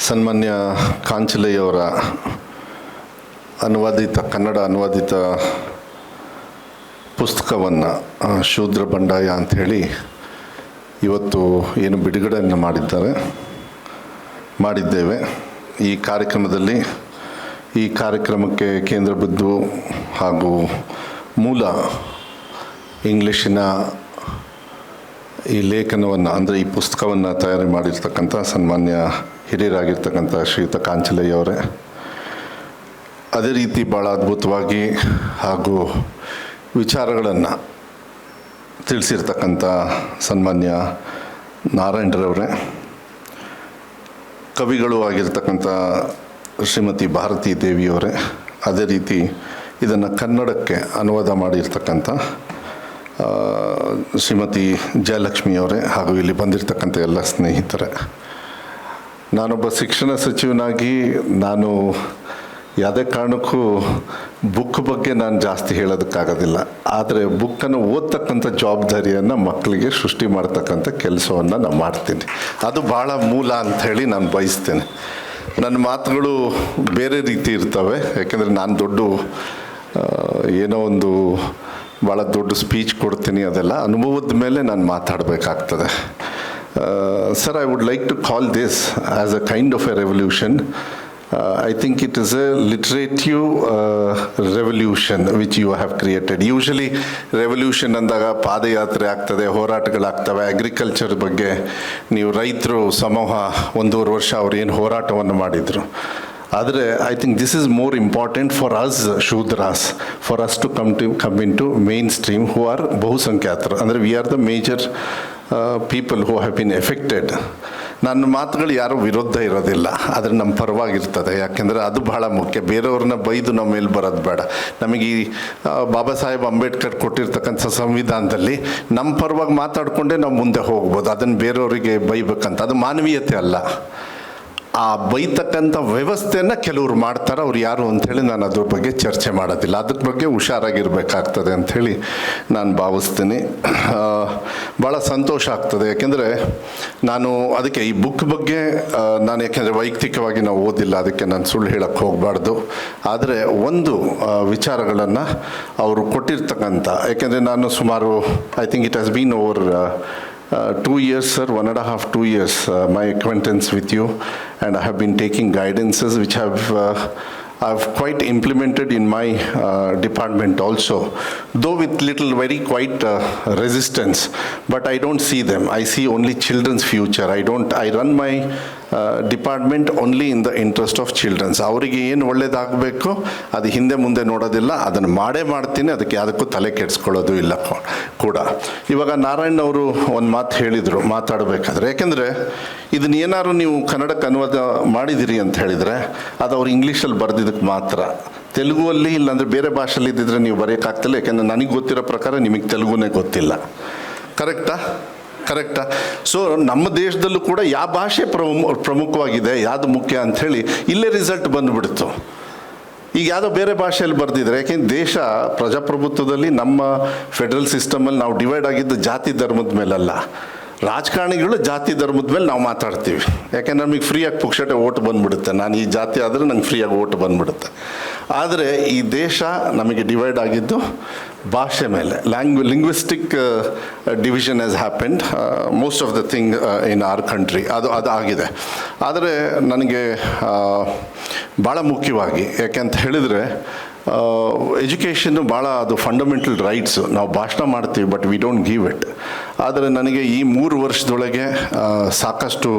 ಸನ್ಮಾನ್ಯ ಕಾಂಚಲೆಯವರ ಕನ್ನಡ ಅನುವಾದಿತ ಪುಸ್ತಕವನ್ನು ಶೂದ್ರ ಬಂಡಾಯ ಅಂಥೇಳಿ ಇವತ್ತು ಏನು ಬಿಡುಗಡೆಯನ್ನು ಮಾಡಿದ್ದೇವೆ. ಈ ಕಾರ್ಯಕ್ರಮಕ್ಕೆ ಕೇಂದ್ರ ಬಿದ್ದು ಹಾಗೂ ಮೂಲ ಇಂಗ್ಲೀಷಿನ ಈ ಲೇಖನವನ್ನು ಅಂದರೆ ಈ ಪುಸ್ತಕವನ್ನು ತಯಾರಿ ಮಾಡಿರ್ತಕ್ಕಂಥ ಸನ್ಮಾನ್ಯ ಹಿರಿಯರಾಗಿರ್ತಕ್ಕಂಥ ಶ್ರೀಯುತ ಕಾಂಚಲೆಯವರೇ, ಅದೇ ರೀತಿ ಭಾಳ ಅದ್ಭುತವಾಗಿ ಹಾಗೂ ವಿಚಾರಗಳನ್ನು ತಿಳಿಸಿರ್ತಕ್ಕಂಥ ಸನ್ಮಾನ್ಯ ನಾರಾಯಣರವರೇ, ಕವಿಗಳು ಆಗಿರ್ತಕ್ಕಂಥ ಶ್ರೀಮತಿ ಭಾರತೀ ದೇವಿಯವರೇ, ಅದೇ ರೀತಿ ಇದನ್ನು ಕನ್ನಡಕ್ಕೆ ಅನುವಾದ ಮಾಡಿರ್ತಕ್ಕಂಥ ಶ್ರೀಮತಿ ಜಯಲಕ್ಷ್ಮಿಯವರೇ ಹಾಗೂ ಇಲ್ಲಿ ಬಂದಿರತಕ್ಕಂಥ ಎಲ್ಲ ಸ್ನೇಹಿತರೆ. ನಾನೊಬ್ಬ ಶಿಕ್ಷಣ ಸಚಿವನಾಗಿ ನಾನು ಯಾವುದೇ ಕಾರಣಕ್ಕೂ ಬುಕ್ ಬಗ್ಗೆ ನಾನು ಜಾಸ್ತಿ ಹೇಳೋದಕ್ಕಾಗೋದಿಲ್ಲ. ಆದರೆ ಬುಕ್ಕನ್ನು ಓದ್ತಕ್ಕಂಥ ಜವಾಬ್ದಾರಿಯನ್ನು ಮಕ್ಕಳಿಗೆ ಸೃಷ್ಟಿ ಮಾಡ್ತಕ್ಕಂಥ ಕೆಲಸವನ್ನು ನಾನು ಮಾಡ್ತೀನಿ. ಅದು ಭಾಳ ಮೂಲ ಅಂಥೇಳಿ ನಾನು ಬಯಸ್ತೇನೆ. ನನ್ನ ಮಾತುಗಳು ಬೇರೆ ರೀತಿ ಇರ್ತವೆ, ಯಾಕೆಂದರೆ ನಾನು ಏನೋ ಒಂದು ಭಾಳ ದೊಡ್ಡ ಸ್ಪೀಚ್ ಕೊಡ್ತೀನಿ, ಅದೆಲ್ಲ ಅನುಭವದ ಮೇಲೆ ನಾನು ಮಾತಾಡಬೇಕಾಗ್ತದೆ. Sir, I would like to call this as a kind of a revolution. I think it is a literative revolution which you have created. Usually revolution ಅಂದಾಗ ಪಾದಯಾತ್ರೆ ಆಗ್ತದೆ, ಹೋರಾಟಗಳಾಗ್ತವೆ. ಅಗ್ರಿಕಲ್ಚರ್ ಬಗ್ಗೆ ನೀವು ರೈತರು ಸಮೂಹ 1.5 ವರ್ಷ ಅವ್ರು ಏನು ಹೋರಾಟವನ್ನು ಮಾಡಿದರು. ಆದರೆ I think this is more important for us Shudras, for us to come into mainstream who are ಬಹುಸಂಖ್ಯಾತರು. ಅಂದರೆ we are the major people who have been affected. ನನ್ನ ಮಾತುಗಳು ಯಾರೂ ವಿರುದ್ಧ ಇರೋದಿಲ್ಲ, ಆದರೆ ನಮ್ಮ ಪರವಾಗಿರ್ತದೆ. ಯಾಕೆಂದರೆ ಅದು ಬಹಳ ಮುಖ್ಯ. ಬೇರೆಯವ್ರನ್ನ ಬೈದು ನಮ್ಮ ಮೇಲೆ ಬರೋದು ಬೇಡ. ನಮಗೆ ಈ ಬಾಬಾ ಸಾಹೇಬ್ ಅಂಬೇಡ್ಕರ್ ಕೊಟ್ಟಿರ್ತಕ್ಕಂಥ ಸಂವಿಧಾನದಲ್ಲಿ ನಮ್ಮ ಪರವಾಗಿ ಮಾತಾಡಿಕೊಂಡೇ ನಾವು ಮುಂದೆ ಹೋಗ್ಬೋದು. ಅದನ್ನು ಬೇರೆಯವರಿಗೆ ಬೈಬೇಕಂತ ಅದು ಮಾನವೀಯತೆ ಅಲ್ಲ. ಆ ಬೈತಕ್ಕಂಥ ವ್ಯವಸ್ಥೆಯನ್ನು ಕೆಲವರು ಮಾಡ್ತಾರೆ, ಅವ್ರು ಯಾರು ಅಂಥೇಳಿ ನಾನು ಅದ್ರ ಬಗ್ಗೆ ಚರ್ಚೆ ಮಾಡೋದಿಲ್ಲ. ಅದ್ರ ಬಗ್ಗೆ ಹುಷಾರಾಗಿರ್ಬೇಕಾಗ್ತದೆ ಅಂಥೇಳಿ ನಾನು ಭಾವಿಸ್ತೀನಿ. ಭಾಳ ಸಂತೋಷ ಆಗ್ತದೆ, ಯಾಕೆಂದರೆ ನಾನು ಅದಕ್ಕೆ ಈ ಬುಕ್ ಬಗ್ಗೆ ನಾನು ಯಾಕೆಂದರೆ ವೈಯಕ್ತಿಕವಾಗಿ ನಾವು ಓದಿಲ್ಲ, ಅದಕ್ಕೆ ನಾನು ಸುಳ್ಳು ಹೇಳಕ್ಕೆ ಹೋಗಬಾರ್ದು. ಆದರೆ ಒಂದು ವಿಚಾರಗಳನ್ನು ಅವರು ಕೊಟ್ಟಿರ್ತಕ್ಕಂಥ, ಯಾಕೆಂದರೆ ನಾನು ಸುಮಾರು I think it has been over 2 years, sir, 1.5, 2 years, my acquaintance with you, and I have been taking guidances which I've quite implemented in my department also, though with very quite resistance, but I don't see them. I see only children's future. I run my department only in the interest of childrens. ಅವರಿಗೆ ಏನು ಒಳ್ಳೇದಾಗಬೇಕು ಅದು ಹಿಂದೆ ಮುಂದೆ ನೋಡೋದಿಲ್ಲ, ಅದನ್ನು ಮಾಡ್ತೀನಿ. ಅದಕ್ಕೆ ಯಾವುದಕ್ಕೂ ತಲೆ ಕೆಡಿಸ್ಕೊಳ್ಳೋದು ಇಲ್ಲ ಕೂಡ. ಇವಾಗ ನಾರಾಯಣ್ ಅವರು ಒಂದು ಮಾತು ಹೇಳಿದರು ಮಾತಾಡಬೇಕಾದ್ರೆ, ಯಾಕೆಂದರೆ ಇದನ್ನೇನಾದ್ರು ನೀವು ಕನ್ನಡಕ್ಕೆ ಅನುವಾದ ಮಾಡಿದಿರಿ ಅಂತ ಹೇಳಿದರೆ ಅದು ಅವ್ರು ಇಂಗ್ಲೀಷಲ್ಲಿ ಬರೆದಿದ್ದಕ್ಕೆ ಮಾತ್ರ. ತೆಲುಗುವಲ್ಲಿ ಇಲ್ಲಾಂದರೆ ಬೇರೆ ಭಾಷೆಯಲ್ಲಿ ಇದ್ದಿದ್ರೆ ನೀವು ಬರೆಯೋಕ್ಕಾಗ್ತಿಲ್ಲ, ಯಾಕೆಂದರೆ ನನಗೆ ಗೊತ್ತಿರೋ ಪ್ರಕಾರ ನಿಮಗೆ ತೆಲುಗುನೇ ಗೊತ್ತಿಲ್ಲ. ಕರೆಕ್ಟಾ? ಸೊ ನಮ್ಮ ದೇಶದಲ್ಲೂ ಕೂಡ ಯಾವ ಭಾಷೆ ಪ್ರಮುಖವಾಗಿದೆ, ಯಾವುದು ಮುಖ್ಯ ಅಂಥೇಳಿ ಇಲ್ಲೇ ರಿಸಲ್ಟ್ ಬಂದುಬಿಡ್ತು. ಈಗ ಯಾವುದೋ ಬೇರೆ ಭಾಷೆಯಲ್ಲಿ ಬರೆದಿದ್ರೆ, ಯಾಕೆಂದ್ರೆ ದೇಶ ಪ್ರಜಾಪ್ರಭುತ್ವದಲ್ಲಿ ನಮ್ಮ ಫೆಡ್ರಲ್ ಸಿಸ್ಟಮಲ್ಲಿ ನಾವು ಡಿವೈಡ್ ಆಗಿದ್ದು ಜಾತಿ ಧರ್ಮದ ಮೇಲಲ್ಲ. ರಾಜಕಾರಣಿಗಳು ಜಾತಿ ಧರ್ಮದ ಮೇಲೆ ನಾವು ಮಾತಾಡ್ತೀವಿ, ಯಾಕೆಂದ್ರೆ ನಮಗೆ ಫ್ರೀಯಾಗಿ ಪುಕ್ಷಟೆ ಓಟ್ ಬಂದುಬಿಡುತ್ತೆ. ನಾನು ಈ ಜಾತಿ ಆದರೆ ನಂಗೆ ಫ್ರೀಯಾಗಿ ಓಟ್ ಬಂದುಬಿಡುತ್ತೆ. ಆದರೆ ಈ ದೇಶ ನಮಗೆ ಡಿವೈಡ್ ಆಗಿದ್ದು ಭಾಷೆ ಮೇಲೆ. Linguistic division has happened most of the thing in our country. ಅದು ಆಗಿದೆ. ಆದರೆ ನನಗೆ ಭಾಳ ಮುಖ್ಯವಾಗಿ ಯಾಕೆಂತ ಹೇಳಿದರೆ ಎಜುಕೇಷನ್ನು ಭಾಳ ಅದು ಫಂಡಮೆಂಟಲ್ ರೈಟ್ಸು. ನಾವು ಭಾಷಣ ಮಾಡ್ತೀವಿ, but we don't give it. ಆದರೆ ನನಗೆ ಈ 3 ವರ್ಷದೊಳಗೆ ಸಾಕಷ್ಟು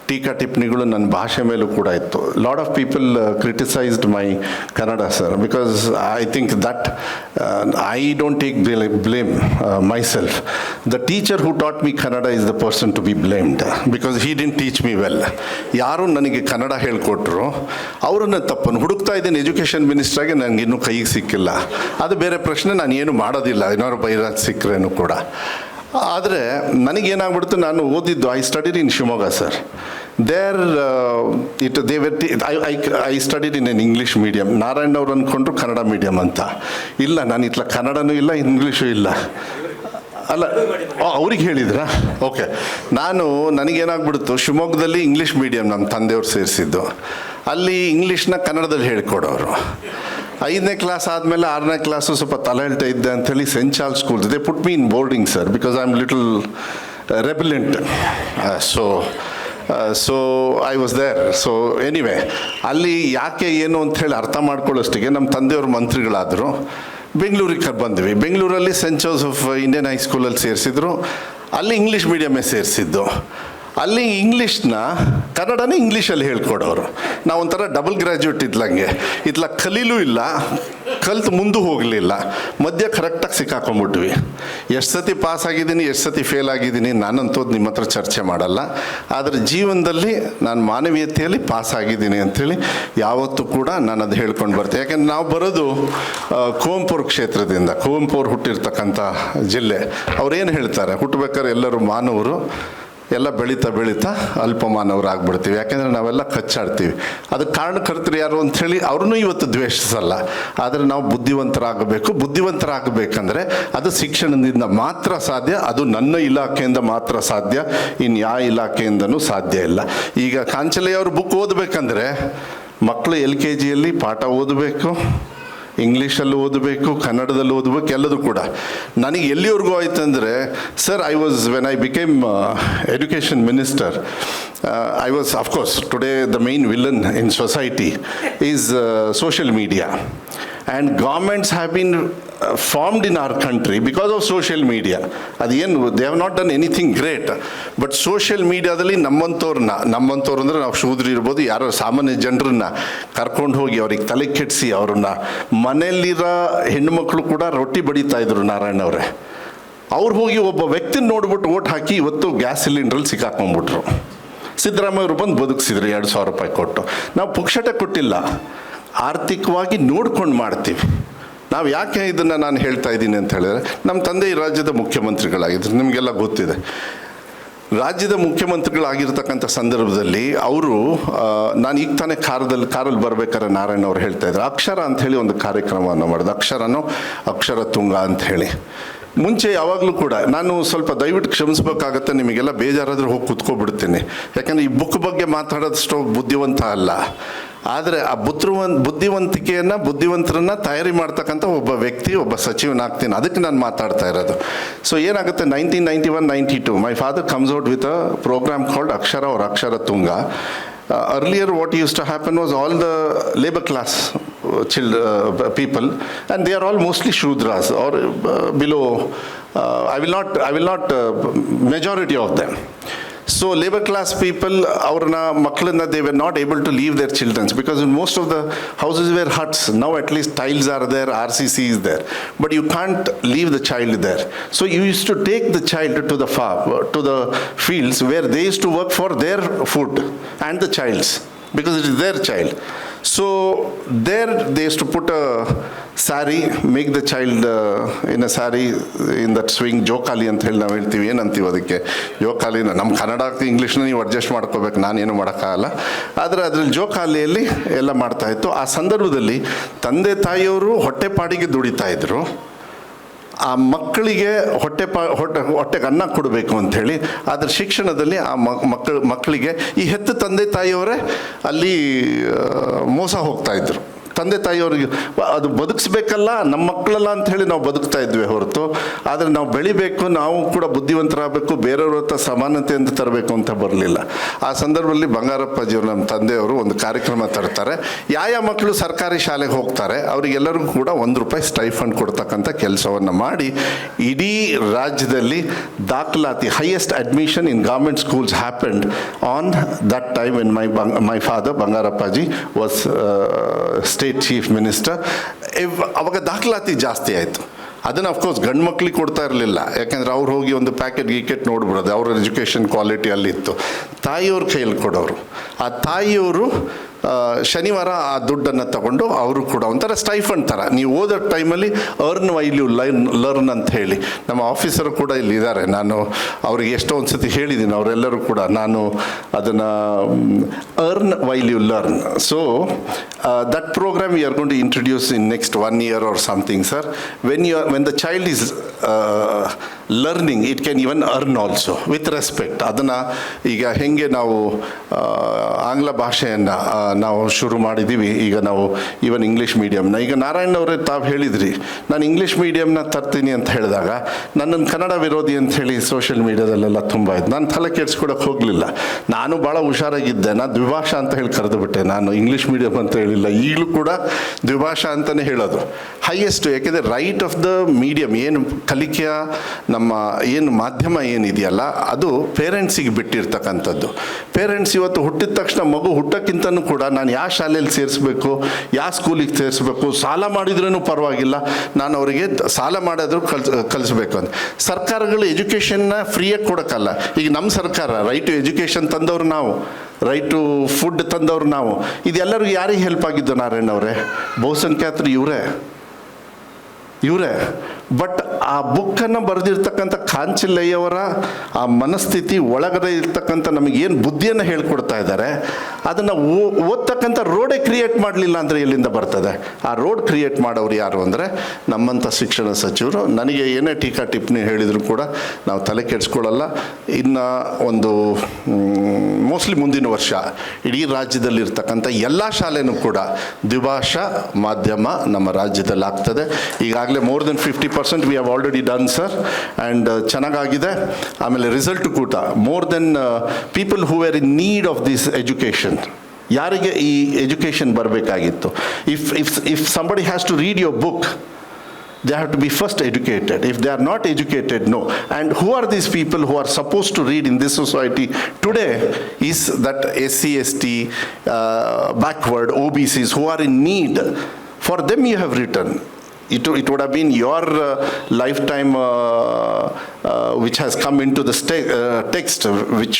ಟೀಕಾ ಟಿಪ್ಪಣಿಗಳು ನನ್ನ ಭಾಷೆ ಮೇಲೂ ಕೂಡ ಇತ್ತು. Lot of people criticised my Kannada, sir, because I think that I don't take blame myself. The teacher who taught me Kannada is the person to be blamed, because he didn't teach me well. ಯಾರು ನನಗೆ ಕನ್ನಡ ಹೇಳಿಕೊಟ್ರು ಅವರನ್ನು ತಪ್ಪನ್ನು ಹುಡುಕ್ತಾ ಇದ್ದೇನೆ. Education ಮಿನಿಸ್ಟ್ರಾಗಿ ನನಗೆ ಇನ್ನೂ ಕೈಗೆ ಸಿಕ್ಕಿಲ್ಲ, ಅದು ಬೇರೆ ಪ್ರಶ್ನೆ. ನಾನು ಏನು ಮಾಡೋದಿಲ್ಲ, ಏನಾದ್ರು ಬೈರಾಜ್ ಸಿಕ್ಕರೇನು ಕೂಡ. ಆದರೆ ನನಗೇನಾಗ್ಬಿಡ್ತು, ನಾನು ಓದಿದ್ದು I studied in Shivamogga, sir. There I studied in an English medium. Narayan ಅವ್ರು ಅಂದ್ಕೊಂಡ್ರು ಕನ್ನಡ ಮೀಡಿಯಮ್ ಅಂತ. ಇಲ್ಲ, ನಾನು ಕನ್ನಡನೂ ಇಲ್ಲ, ಇಂಗ್ಲೀಷು ಇಲ್ಲ. ಅಲ್ಲ ಅವ್ರಿಗೆ ಹೇಳಿದ್ರಾ? ಓಕೆ. ನನಗೇನಾಗ್ಬಿಡ್ತು, ಶಿವಮೊಗ್ಗದಲ್ಲಿ ಇಂಗ್ಲೀಷ್ ಮೀಡಿಯಂ ನಮ್ಮ ತಂದೆಯವ್ರು ಸೇರಿಸಿದ್ದು. ಅಲ್ಲಿ ಇಂಗ್ಲೀಷ್ನ ಕನ್ನಡದಲ್ಲಿ ಹೇಳ್ಕೊಡೋರು. 5ನೇ ಕ್ಲಾಸ್ ಆದಮೇಲೆ 6ನೇ ಕ್ಲಾಸು ಸ್ವಲ್ಪ ತಲೆಹಲ್ಟೆ ಇದ್ದೆ ಅಂಥೇಳಿ saint Charles school they put me in boarding sir, because I am little rebellent. So I was there. So anyway, ಅಲ್ಲಿ ಯಾಕೆ ಏನು ಅಂಥೇಳಿ ಅರ್ಥ ಮಾಡ್ಕೊಳ್ಳೋಷ್ಟಿಗೆ ನಮ್ಮ ತಂದೆಯವರು ಮಂತ್ರಿಗಳಾದರು. ಬೆಂಗಳೂರಿಗೆ ಬಂದ್ವಿ. ಬೆಂಗಳೂರಲ್ಲಿ ಸೆಂಟ್ ಜೋಸೆಫ್ ಇಂಡಿಯನ್ ಹೈಸ್ಕೂಲಲ್ಲಿ ಸೇರಿಸಿದ್ರು. ಅಲ್ಲಿ ಇಂಗ್ಲೀಷ್ ಮೀಡಿಯಮ್ಮೇ ಸೇರಿಸಿದ್ದು. ಅಲ್ಲಿ ಕನ್ನಡನೇ ಇಂಗ್ಲೀಷಲ್ಲಿ ಹೇಳ್ಕೊಡೋರು. ನಾವೊಂಥರ ಡಬಲ್ ಗ್ರ್ಯಾಜುಯೇಟ್ ಇದ್ದಂಗೆ, ಕಲೀಲೂ ಇಲ್ಲ, ಕಲ್ತು ಮುಂದೂ ಹೋಗಲಿಲ್ಲ, ಮಧ್ಯ ಕರೆಕ್ಟಾಗಿ ಸಿಕ್ಕಾಕೊಂಡ್ಬಿಟ್ವಿ. ಎಷ್ಟು ಸತಿ ಪಾಸ್ ಆಗಿದ್ದೀನಿ, ಎಷ್ಟು ಸತಿ ಫೇಲ್ ಆಗಿದ್ದೀನಿ ನಾನಂತೂ ನಿಮ್ಮ ಹತ್ರ ಚರ್ಚೆ ಮಾಡಲ್ಲ. ಆದರೆ ಜೀವನದಲ್ಲಿ ನಾನು ಮಾನವೀಯತೆಯಲ್ಲಿ ಪಾಸ್ ಆಗಿದ್ದೀನಿ ಅಂಥೇಳಿ ಯಾವತ್ತೂ ಕೂಡ ನಾನು ಅದು ಹೇಳ್ಕೊಂಡು ಬರ್ತೀನಿ. ಯಾಕೆಂದ್ರೆ ನಾವು ಬರೋದು ಕುವೆಂಪುರ ಕ್ಷೇತ್ರದಿಂದ, ಕುವೆಂಪು ಅವ್ರು ಹುಟ್ಟಿರ್ತಕ್ಕಂಥ ಜಿಲ್ಲೆ. ಅವ್ರೇನು ಹೇಳ್ತಾರೆ, ಹುಟ್ಟಬೇಕಾದ್ರೆ ಎಲ್ಲರೂ ಮಾನವರು, ಎಲ್ಲ ಬೆಳೀತಾ ಅಲ್ಪಮಾನವರಾಗ್ಬಿಡ್ತೀವಿ. ಯಾಕೆಂದರೆ ನಾವೆಲ್ಲ ಕಚ್ಚಾಡ್ತೀವಿ. ಅದಕ್ಕೆ ಕಾರಣಕರ್ತರು ಯಾರು ಅಂಥೇಳಿ ಅವ್ರನ್ನೂ ಇವತ್ತು ದ್ವೇಷಿಸಲ್ಲ. ಆದರೆ ನಾವು ಬುದ್ಧಿವಂತರಾಗಬೇಕಂದ್ರೆ ಅದು ಶಿಕ್ಷಣದಿಂದ ಮಾತ್ರ ಸಾಧ್ಯ. ಅದು ನನ್ನ ಇಲಾಖೆಯಿಂದ ಮಾತ್ರ ಸಾಧ್ಯ, ಇನ್ನು ಯಾವ ಇಲಾಖೆಯಿಂದನೂ ಸಾಧ್ಯ ಇಲ್ಲ. ಈಗ ಕಾಂಚಲೆಯವ್ರ ಬುಕ್ ಓದಬೇಕಂದ್ರೆ ಮಕ್ಕಳು LKGಯಲ್ಲಿ ಪಾಠ ಓದಬೇಕು, ಇಂಗ್ಲೀಷಲ್ಲಿ ಓದಬೇಕು, ಕನ್ನಡದಲ್ಲಿ ಓದಬೇಕು, ಎಲ್ಲದೂ ಕೂಡ. ನನಗೆ ಎಲ್ಲಿವರೆಗೂ ಆಯ್ತು ಅಂದರೆ, sir, when I became education minister, I was, of course, today the main villain in society is social media. And governments have been formed in our country because of social media. They have not done anything great. But social mediaದಲ್ಲಿ ನಮ್ಮಂಥವ್ರು ಅಂದರೆ ನಾವು ಶೂದ್ರಿ ಇರ್ಬೋದು, ಯಾರೋ ಸಾಮಾನ್ಯ ಜನರನ್ನ ಕರ್ಕೊಂಡು ಹೋಗಿ ಅವ್ರಿಗೆ ತಲೆ ಕೆಡಿಸಿ ಅವ್ರನ್ನ ಮನೆಯಲ್ಲಿರೋ ಹೆಣ್ಣುಮಕ್ಕಳು ಕೂಡ ರೊಟ್ಟಿ ಬಡಿತಾ ಇದ್ರು ನಾರಾಯಣ ಅವರೇ. ಅವ್ರು ಹೋಗಿ ಒಬ್ಬ ವ್ಯಕ್ತಿನ ನೋಡ್ಬಿಟ್ಟು ಓಟ್ ಹಾಕಿ ಇವತ್ತು ಗ್ಯಾಸ್ ಸಿಲಿಂಡ್ರಲ್ಲಿ ಸಿಕ್ಕಾಕೊಂಡ್ಬಿಟ್ರು. ಸಿದ್ದರಾಮಯ್ಯವರು ಬಂದು ಬದುಕಿಸಿದ್ರು 2,000 ರೂಪಾಯಿ ಕೊಟ್ಟು. ನಾವು ಪುಕ್ಷಟೆ ಕೊಟ್ಟಿಲ್ಲ, ಆರ್ಥಿಕವಾಗಿ ನೋಡ್ಕೊಂಡು ಮಾಡ್ತೀವಿ. ನಾವು ಯಾಕೆ ಇದನ್ನು ನಾನು ಹೇಳ್ತಾ ಇದ್ದೀನಿ ಅಂತ ಹೇಳಿದ್ರೆ, ನಮ್ಮ ತಂದೆ ಈ ರಾಜ್ಯದ ಮುಖ್ಯಮಂತ್ರಿಗಳಾಗಿದ್ದರು, ನಿಮಗೆಲ್ಲ ಗೊತ್ತಿದೆ. ರಾಜ್ಯದ ಮುಖ್ಯಮಂತ್ರಿಗಳಾಗಿರ್ತಕ್ಕಂಥ ಸಂದರ್ಭದಲ್ಲಿ ಅವರು, ನಾನು ಈಗ ತಾನೇ ಕಾರಲ್ಲಿ ಬರ್ಬೇಕಾದ್ರೆ ನಾರಾಯಣ ಅವ್ರು ಹೇಳ್ತಾ ಇದ್ರು, ಅಕ್ಷರ ಅಂಥೇಳಿ ಒಂದು ಕಾರ್ಯಕ್ರಮವನ್ನು ಮಾಡಿದೆ. ಅಕ್ಷರ ತುಂಗ ಅಂಥೇಳಿ. ಮುಂಚೆ ಯಾವಾಗಲೂ ಕೂಡ ನಾನು ಸ್ವಲ್ಪ ದಯವಿಟ್ಟು ಕ್ಷಮಿಸ್ಬೇಕಾಗತ್ತೆ, ನಿಮಗೆಲ್ಲ ಬೇಜಾರಾದರೂ ಹೋಗಿ ಕುತ್ಕೊಬಿಡ್ತೀನಿ. ಯಾಕಂದರೆ ಈ ಬುಕ್ ಬಗ್ಗೆ ಮಾತಾಡೋದಷ್ಟು ಬುದ್ಧಿವಂತ ಅಲ್ಲ. ಆದರೆ ಆ ಬುದ್ಧಿವಂತರನ್ನ ತಯಾರಿ ಮಾಡ್ತಕ್ಕಂಥ ಒಬ್ಬ ವ್ಯಕ್ತಿ, ಒಬ್ಬ ಸಚಿವನಾಗ್ತೀನಿ, ಅದಕ್ಕೆ ನಾನು ಮಾತಾಡ್ತಾ ಇರೋದು. ಸೊ ಏನಾಗುತ್ತೆ, 1991-92 my father comes out with a programme called Akshara or Akshara Tunga. Earlier what used to happen was all the labor class people, and they are all mostly Shudras or below, I will not majority of them. So labor class people, ಅವ್ರನ್ನ ಮಕ್ಕಳನ್ನ they were not able to leave their children because in most of the houses were huts. Now at least tiles are there, RCC is there, but you can't leave the child there. So you used to take the child to the farm, to the fields where they used to work for their food and the child's, because it is their child. So there they used to put a saree, make the child in a saree, in that swing, ಜೋಕಾಲಿ ಅಂತ ಹೇಳಿ ನಾವು ಹೇಳ್ತೀವಿ. ಏನಂತೀವಿ ಅದಕ್ಕೆ? ಜೋಕಾಲಿನ ನಮ್ಮ ಕನ್ನಡಕ್ಕೆ ಇಂಗ್ಲೀಷ್ನ ನೀವು ಅಡ್ಜಸ್ಟ್ ಮಾಡ್ಕೋಬೇಕು, ನಾನೇನು ಮಾಡೋಕ್ಕಾಗಲ್ಲ. ಆದರೆ ಅದರಲ್ಲಿ ಜೋಕಾಲಿಯಲ್ಲಿ ಎಲ್ಲ ಮಾಡ್ತಾಯಿತ್ತು. ಆ ಸಂದರ್ಭದಲ್ಲಿ ತಂದೆ ತಾಯಿಯವರು ಹೊಟ್ಟೆಪಾಡಿಗೆ ದುಡಿತಾ ಇದ್ರು. ಆ ಮಕ್ಕಳಿಗೆ ಹೊಟ್ಟೆಗೆ ಅನ್ನ ಕೊಡಬೇಕು ಅಂಥೇಳಿ. ಆದರೆ ಶಿಕ್ಷಣದಲ್ಲಿ ಆ ಮಕ್ಕಳಿಗೆ ಈ ಹೆತ್ತ ತಂದೆ ತಾಯಿಯವರೇ ಅಲ್ಲಿ ಮೋಸ ಹೋಗ್ತಾಯಿದ್ರು. ತಂದೆ ತಾಯಿಯವ್ರಿಗೆ ಅದು ಬದುಕಿಸ್ಬೇಕಲ್ಲ, ನಮ್ಮ ಮಕ್ಕಳಲ್ಲ ಅಂಥೇಳಿ ನಾವು ಬದುಕ್ತಾ ಇದ್ವಿ ಹೊರತು, ಆದರೆ ನಾವು ಬೆಳಿಬೇಕು, ನಾವು ಕೂಡ ಬುದ್ಧಿವಂತರಾಗಬೇಕು, ಬೇರೆಯವ್ರ ಹತ್ರ ಸಮಾನತೆಯಿಂದ ತರಬೇಕು ಅಂತ ಬರಲಿಲ್ಲ. ಆ ಸಂದರ್ಭದಲ್ಲಿ ಬಂಗಾರಪ್ಪಾಜಿಯವರು, ನಮ್ಮ ತಂದೆಯವರು ಒಂದು ಕಾರ್ಯಕ್ರಮ ತರ್ತಾರೆ. ಯಾವ ಮಕ್ಕಳು ಸರ್ಕಾರಿ ಶಾಲೆಗೆ ಹೋಗ್ತಾರೆ ಅವರಿಗೆಲ್ಲರಿಗೂ ಕೂಡ ₹1 ಸ್ಟೈಫಂಡ್ ಕೊಡ್ತಕ್ಕಂಥ ಕೆಲಸವನ್ನು ಮಾಡಿ ಇಡೀ ರಾಜ್ಯದಲ್ಲಿ ದಾಖಲಾತಿ highest admission in government schools happened on that time when my father Bangarappaji was state chief minister. ಅವಾಗ ದಾಖಲಾತಿ ಜಾಸ್ತಿ ಆಯಿತು. ಅದನ್ನು ಅಫ್ಕೋರ್ಸ್ ಗಂಡು ಮಕ್ಳಿಗೆ ಕೊಡ್ತಾ ಇರಲಿಲ್ಲ, ಯಾಕೆಂದರೆ ಅವ್ರು ಹೋಗಿ ಒಂದು ಗೀಕೆಟ್ ನೋಡ್ಬಿಡೋದು, ಅವ್ರ ಎಜುಕೇಷನ್ ಕ್ವಾಲಿಟಿ ಅಲ್ಲಿತ್ತು. ತಾಯಿಯವ್ರ ಕೈಯಲ್ಲಿ ಕೊಡೋರು. ಆ ತಾಯಿಯವರು ಶನಿವಾರ ಆ ದುಡ್ಡನ್ನು ತಗೊಂಡು ಅವರು ಕೂಡ ಒಂಥರ ಸ್ಟೈಫಂಡ್ ಥರ, ನೀವು ಓದೋ ಟೈಮಲ್ಲಿ ಅರ್ನ್ ವೈಲ್ ಯು ಲರ್ನ್ ಅಂತ ಹೇಳಿ, ನಮ್ಮ ಆಫೀಸರು ಕೂಡ ಇಲ್ಲಿ ಇದ್ದಾರೆ, ನಾನು ಅವ್ರಿಗೆ ಎಷ್ಟೋ ಒಂದು ಸತಿ ಹೇಳಿದ್ದೀನಿ, ಅವರೆಲ್ಲರೂ ಕೂಡ ನಾನು ಅದನ್ನು earn while you learn. So that programme we are going to introduce in next 1 year or something, sir. When the child is learning, it can even earn also with respect. ಅದನ್ನು ಈಗ ಹೆಂಗೆ ನಾವು ಆಂಗ್ಲ ಭಾಷೆಯನ್ನು ನಾವು ಶುರು ಮಾಡಿದ್ದೀವಿ, ಈಗ ನಾವು ಈವನ್ ಇಂಗ್ಲೀಷ್ ಮೀಡಿಯಮ್ನ, ಈಗ ನಾರಾಯಣ್ ಅವರೇ ತಾವು ಹೇಳಿದ್ರಿ ನಾನು ಇಂಗ್ಲೀಷ್ ಮೀಡಿಯಮ್ನ ತರ್ತೀನಿ ಅಂತ ಹೇಳಿದಾಗ ನನ್ನನ್ನು ಕನ್ನಡ ವಿರೋಧಿ ಅಂತ ಹೇಳಿ ಸೋಷಿಯಲ್ ಮೀಡಿಯಾದಲ್ಲೆಲ್ಲ ತುಂಬ ಇತ್ತು. ನಾನು ತಲೆ ಕೆಡ್ಸ್ಕೊಡಕ್ಕೆ ಹೋಗಲಿಲ್ಲ, ನಾನು ಭಾಳ ಹುಷಾರಾಗಿದ್ದೆ. ನಾನು ದ್ವಿಭಾಷಾ ಅಂತ ಹೇಳಿ ಕರೆದುಬಿಟ್ಟೆ, ನಾನು ಇಂಗ್ಲೀಷ್ ಮೀಡಿಯಮ್ ಅಂತ ಹೇಳಿಲ್ಲ. ಈಗಲೂ ಕೂಡ ದ್ವಿಭಾಷಾ ಅಂತಲೇ ಹೇಳೋದು ಹೈಯೆಸ್ಟ್. ಯಾಕೆಂದರೆ ರೈಟ್ ಆಫ್ ದ ಮೀಡಿಯಮ್, ಏನು ಕಲಿಕೆಯ ನಮ್ಮ ಏನು ಮಾಧ್ಯಮ ಏನಿದೆಯಲ್ಲ ಅದು ಪೇರೆಂಟ್ಸಿಗೆ ಬಿಟ್ಟಿರ್ತಕ್ಕಂಥದ್ದು. ಪೇರೆಂಟ್ಸ್ ಇವತ್ತು ಹುಟ್ಟಿದ ತಕ್ಷಣ ಮಗು ಹುಟ್ಟೋಕ್ಕಿಂತನೂ ಕೂಡ ನಾನು ಯಾವ ಶಾಲೆಯಲ್ಲಿ ಸೇರಿಸ್ಬೇಕು, ಯಾವ ಸ್ಕೂಲಿಗೆ ಸೇರಿಸ್ಬೇಕು, ಸಾಲ ಮಾಡಿದ್ರೂ ಪರವಾಗಿಲ್ಲ, ನಾನು ಅವರಿಗೆ ಸಾಲ ಮಾಡಿದ್ರು ಕಲಿಸ್ಬೇಕು ಅಂತ. ಸರ್ಕಾರಗಳು ಎಜುಕೇಷನ್ನ ಫ್ರೀಯಾಗಿ ಕೊಡೋಕ್ಕಲ್ಲ. ಈಗ ನಮ್ಮ ಸರ್ಕಾರ ರೈಟ್ ಟು ಎಜುಕೇಷನ್ ತಂದವರು ನಾವು, ರೈಟ್ ಟು ಫುಡ್ ತಂದವರು ನಾವು. ಇದೆಲ್ಲರಿಗೂ ಯಾರಿಗೆ ಹೆಲ್ಪ್ ಆಗಿದ್ದು ನಾರಾಯಣ್ ಅವರೇ? ಬಹುಸಂಖ್ಯಾತರು ಇವರೇ. ಬಟ್ ಆ ಬುಕ್ಕನ್ನು ಬರೆದಿರ್ತಕ್ಕಂಥ ಕಾಂಚಿಲ್ಲಯ್ಯವರ ಆ ಮನಸ್ಥಿತಿ ಒಳಗಡೆ ಇರ್ತಕ್ಕಂಥ ನಮಗೇನು ಬುದ್ಧಿಯನ್ನು ಹೇಳ್ಕೊಡ್ತಾ ಇದ್ದಾರೆ, ಅದನ್ನು ಓದ್ತಕ್ಕಂಥ ರೋಡೇ ಕ್ರಿಯೇಟ್ ಮಾಡಲಿಲ್ಲ ಅಂದರೆ ಎಲ್ಲಿಂದ ಬರ್ತದೆ? ಆ ರೋಡ್ ಕ್ರಿಯೇಟ್ ಮಾಡೋರು ಯಾರು ಅಂದರೆ ನಮ್ಮಂಥ ಶಿಕ್ಷಣ ಸಚಿವರು. ನನಗೆ ಏನೇ ಟೀಕಾ ಟಿಪ್ಪಣಿ ಹೇಳಿದರೂ ಕೂಡ ನಾವು ತಲೆ ಕೆಡಿಸ್ಕೊಳ್ಳಲ್ಲ. ಇನ್ನು ಒಂದು ಮೋಸ್ಟ್ಲಿ ಮುಂದಿನ ವರ್ಷ ಇಡೀ ರಾಜ್ಯದಲ್ಲಿರ್ತಕ್ಕಂಥ ಎಲ್ಲ ಶಾಲೆನೂ ಕೂಡ ದ್ವಿಭಾಷಾ ಮಾಧ್ಯಮ ನಮ್ಮ ರಾಜ್ಯದಲ್ಲಿ ಆಗ್ತದೆ. ಈಗಾಗಲೇ more than 50% we have already done sir, and ಚೆನ್ನಾಗಾಗಿದೆ. ಆಮೇಲೆ ರಿಸಲ್ಟ್ ಕೂಡ more than people who are in need of this education. ಯಾರಿಗೆ ಈ ಎಜುಕೇಷನ್ ಬರಬೇಕಾಗಿತ್ತು? If somebody has to read your book, they have to be first educated. If they are not educated, no. And who are these people who are supposed to read in this society today? Is that SC, ST, backward, OBCs who are in need. For them you have written. It would have been your lifetime which has come into the text which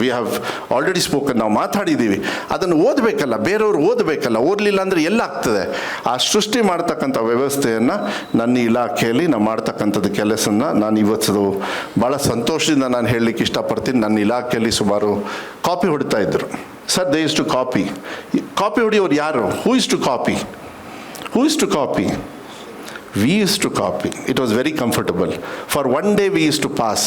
we have already spoken. ನಾವು ಮಾತಾಡಿದ್ದೀವಿ, ಅದನ್ನು ಓದಬೇಕಲ್ಲ, ಬೇರೆಯವರು ಓದಬೇಕಲ್ಲ. ಓದಲಿಲ್ಲ ಅಂದರೆ ಎಲ್ಲಾಗ್ತದೆ? ಆ ಸೃಷ್ಟಿ ಮಾಡ್ತಕ್ಕಂಥ ವ್ಯವಸ್ಥೆಯನ್ನು ನನ್ನ ಇಲಾಖೆಯಲ್ಲಿ ನಾವು ಮಾಡ್ತಕ್ಕಂಥದ್ದು ಕೆಲಸನ ನಾನು ಇವತ್ತು ಭಾಳ ಸಂತೋಷದಿಂದ ನಾನು ಹೇಳಲಿಕ್ಕೆ ಇಷ್ಟಪಡ್ತೀನಿ. ನನ್ನ ಇಲಾಖೆಯಲ್ಲಿ ಸುಮಾರು ಕಾಪಿ ಹೊಡಿತಾ ಇದ್ದರು sir. They is to copy ಹೊಡಿಯೋರು ಯಾರು? Who is to copy? We used to copy. It was very comfortable. For one day we used to pass,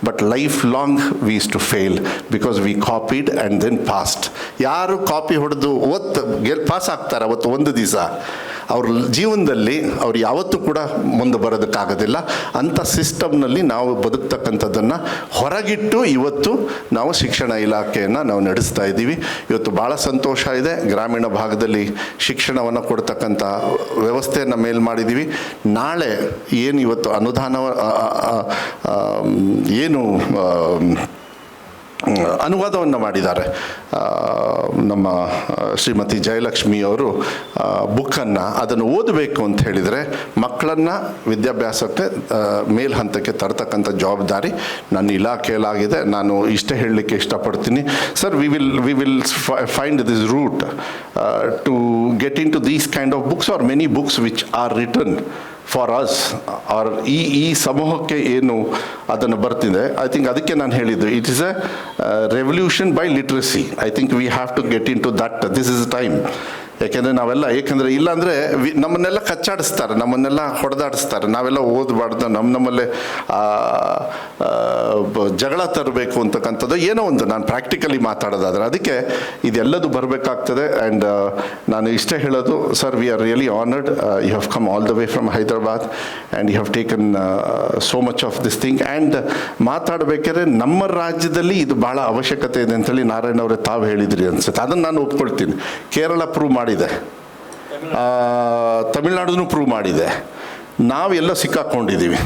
but lifelong we used to fail because we copied and then passed. ಯಾರು copy ಹೊಡೆದು pass ಆಗ್ತಾರೆ ಅವತ್ತು ಒಂದು ದಿವಸ, ಅವ್ರ ಜೀವನದಲ್ಲಿ ಅವ್ರು ಯಾವತ್ತೂ ಕೂಡ ಮುಂದೆ ಬರೋದಕ್ಕಾಗೋದಿಲ್ಲ. ಅಂಥ ಸಿಸ್ಟಮ್ನಲ್ಲಿ ನಾವು ಬದುಕ್ತಕ್ಕಂಥದ್ದನ್ನು ಹೊರಗಿಟ್ಟು ಇವತ್ತು ನಾವು ಶಿಕ್ಷಣ ಇಲಾಖೆಯನ್ನು ನಾವು ನಡೆಸ್ತಾ ಇದ್ದೀವಿ. ಇವತ್ತು ಭಾಳ ಸಂತೋಷ ಇದೆ. ಗ್ರಾಮೀಣ ಭಾಗದಲ್ಲಿ ಶಿಕ್ಷಣವನ್ನು ಕೊಡ್ತಕ್ಕಂಥ ವ್ಯವಸ್ಥೆಯನ್ನು ಮೇಲ್ ಮಾಡಿದ್ದೀವಿ. ನಾಳೆ ಏನು ಇವತ್ತು ಅನುದಾನ ಏನು ಅನುವಾದವನ್ನು ಮಾಡಿದ್ದಾರೆ ನಮ್ಮ ಶ್ರೀಮತಿ ಜಯಲಕ್ಷ್ಮಿ ಅವರು ಬುಕ್ಕನ್ನು, ಅದನ್ನು ಓದಬೇಕು ಅಂತ ಹೇಳಿದರೆ ಮಕ್ಕಳನ್ನು ವಿದ್ಯಾಭ್ಯಾಸಕ್ಕೆ ಮೇಲ್ ಹಂತಕ್ಕೆ ತರ್ತಕ್ಕಂಥ ಜವಾಬ್ದಾರಿ ನನ್ನ ಇಲಾಖೆಯಲ್ಲಾಗಿದೆ. ನಾನು ಇಷ್ಟೇ ಹೇಳಲಿಕ್ಕೆ ಇಷ್ಟಪಡ್ತೀನಿ sir. We will find this route to get in to these kind of books R many books which are written for us are ಈ ಸಮೂಹಕ್ಕೆ ಏನು ಅದನ್ನು ಬರ್ತಿದೆ. ಐ ಥಿಂಕ್ ಅದಕ್ಕೆ ನಾನು ಹೇಳಿದ್ದು it is a revolution by literacy. I think we have to get in to that. This is time. ಯಾಕೆಂದರೆ ಇಲ್ಲಾಂದರೆ ನಮ್ಮನ್ನೆಲ್ಲ ಕಚ್ಚಾಡಿಸ್ತಾರೆ, ನಮ್ಮನ್ನೆಲ್ಲ ಹೊಡೆದಾಡಿಸ್ತಾರೆ. ನಾವೆಲ್ಲ ಓದಬಾರ್ದು, ನಮ್ಮಲ್ಲೇ ಜಗಳ ತರಬೇಕು ಅಂತಕ್ಕಂಥದ್ದು ಏನೋ ಒಂದು ನಾನು ಪ್ರಾಕ್ಟಿಕಲಿ ಮಾತಾಡೋದಾದ್ರೆ ಅದಕ್ಕೆ ಇದೆಲ್ಲದು ಬರಬೇಕಾಗ್ತದೆ. ಆ್ಯಂಡ್ ನಾನು ಇಷ್ಟೇ ಹೇಳೋದು sir, we are really honoured. You have come all the way from Hyderabad and you have taken so much of this thing. And ಮಾತಾಡಬೇಕಾದ್ರೆ ನಮ್ಮ ರಾಜ್ಯದಲ್ಲಿ ಇದು ಭಾಳ ಅವಶ್ಯಕತೆ ಇದೆ ಅಂತೇಳಿ ನಾರಾಯಣ್ ಅವರೇ ತಾವು ಹೇಳಿದ್ರಿ ಅನ್ಸುತ್ತೆ. ಅದನ್ನು ನಾನು ಒಪ್ಕೊಳ್ತೀನಿ. ಕೇರಳ ಪ್ರೂವ್ ಮಾಡಿದೆ, ತಮಿಳ್ನಾಡು ಪ್ರೂವ್ ಮಾಡಿದೆ. ನಾವೆಲ್ಲ ಸಿಕ್ಕಾಕೊಂಡಿದ್ದೀವಿ.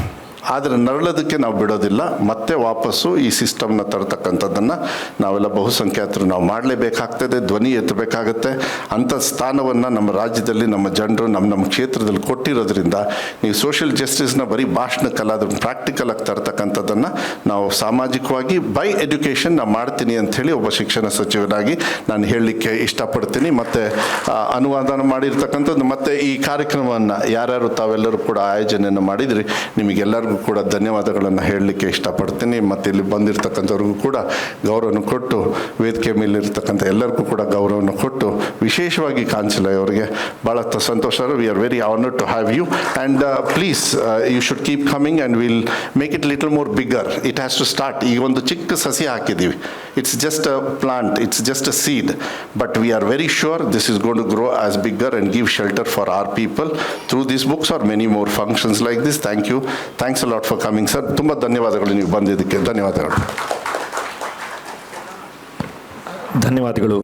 ಆದರೆ ನರಳೋದಕ್ಕೆ ನಾವು ಬಿಡೋದಿಲ್ಲ. ಮತ್ತೆ ವಾಪಸ್ಸು ಈ ಸಿಸ್ಟಮ್ನ ತರತಕ್ಕಂಥದ್ದನ್ನು ನಾವೆಲ್ಲ ಬಹುಸಂಖ್ಯಾತರು ನಾವು ಮಾಡಲೇಬೇಕಾಗ್ತದೆ, ಧ್ವನಿ ಎತ್ತಬೇಕಾಗತ್ತೆ. ಅಂಥ ಸ್ಥಾನವನ್ನು ನಮ್ಮ ರಾಜ್ಯದಲ್ಲಿ ನಮ್ಮ ಜನರು ನಮ್ಮ ಕ್ಷೇತ್ರದಲ್ಲಿ ಕೊಟ್ಟಿರೋದ್ರಿಂದ ನೀವು ಸೋಷಿಯಲ್ ಜಸ್ಟಿಸ್ನ ಬರೀ ಭಾಷಣಕ್ಕಲ್ಲ, ಅದನ್ನು ಪ್ರಾಕ್ಟಿಕಲಾಗಿ ತರತಕ್ಕಂಥದ್ದನ್ನು ನಾವು ಸಾಮಾಜಿಕವಾಗಿ ಬೈ ಎಜುಕೇಷನ್ ನಾವು ಮಾಡ್ತೀನಿ ಅಂಥೇಳಿ ಒಬ್ಬ ಶಿಕ್ಷಣ ಸಚಿವರಾಗಿ ನಾನು ಹೇಳಲಿಕ್ಕೆ ಇಷ್ಟಪಡ್ತೀನಿ. ಮತ್ತು ಅನುವಾದ ಮಾಡಿರ್ತಕ್ಕಂಥದ್ದು ಮತ್ತು ಈ ಕಾರ್ಯಕ್ರಮವನ್ನು ಯಾರ್ಯಾರು ತಾವೆಲ್ಲರೂ ಕೂಡ ಆಯೋಜನೆಯನ್ನು ಮಾಡಿದ್ರಿ, ನಿಮಗೆಲ್ಲರಿಗೂ ಕೂಡ ಧನ್ಯವಾದಗಳನ್ನು ಹೇಳಲಿಕ್ಕೆ ಇಷ್ಟಪಡ್ತೀನಿ. ಮತ್ತು ಇಲ್ಲಿ ಬಂದಿರತಕ್ಕಂಥವ್ರಿಗೂ ಕೂಡ ಗೌರವವನ್ನು ಕೊಟ್ಟು, ವೇದಿಕೆ ಮೇಲಿರ್ತಕ್ಕಂಥ ಎಲ್ಲರಿಗೂ ಕೂಡ ಗೌರವವನ್ನು ಕೊಟ್ಟು, ವಿಶೇಷವಾಗಿ ಕಾಂಚಲ ಅವರಿಗೆ ಭಾಳ ಸಂತೋಷ. We are very honoured to have you and please you should keep coming and will make it little more bigger. It has to start. ಈಗ ಒಂದು ಚಿಕ್ಕ ಸಸಿ ಹಾಕಿದ್ದೀವಿ. It's just a plant, it's just a seed, but we are very sure this is gonna grow as bigger and give shelter for our people through these books R many more functions like this. Thank you. Thanks a lot for coming sir. ತುಂಬ ಧನ್ಯವಾದಗಳು ನೀವು ಬಂದಿದ್ದಕ್ಕೆ. ಧನ್ಯವಾದಗಳು. ಧನ್ಯವಾದಗಳು.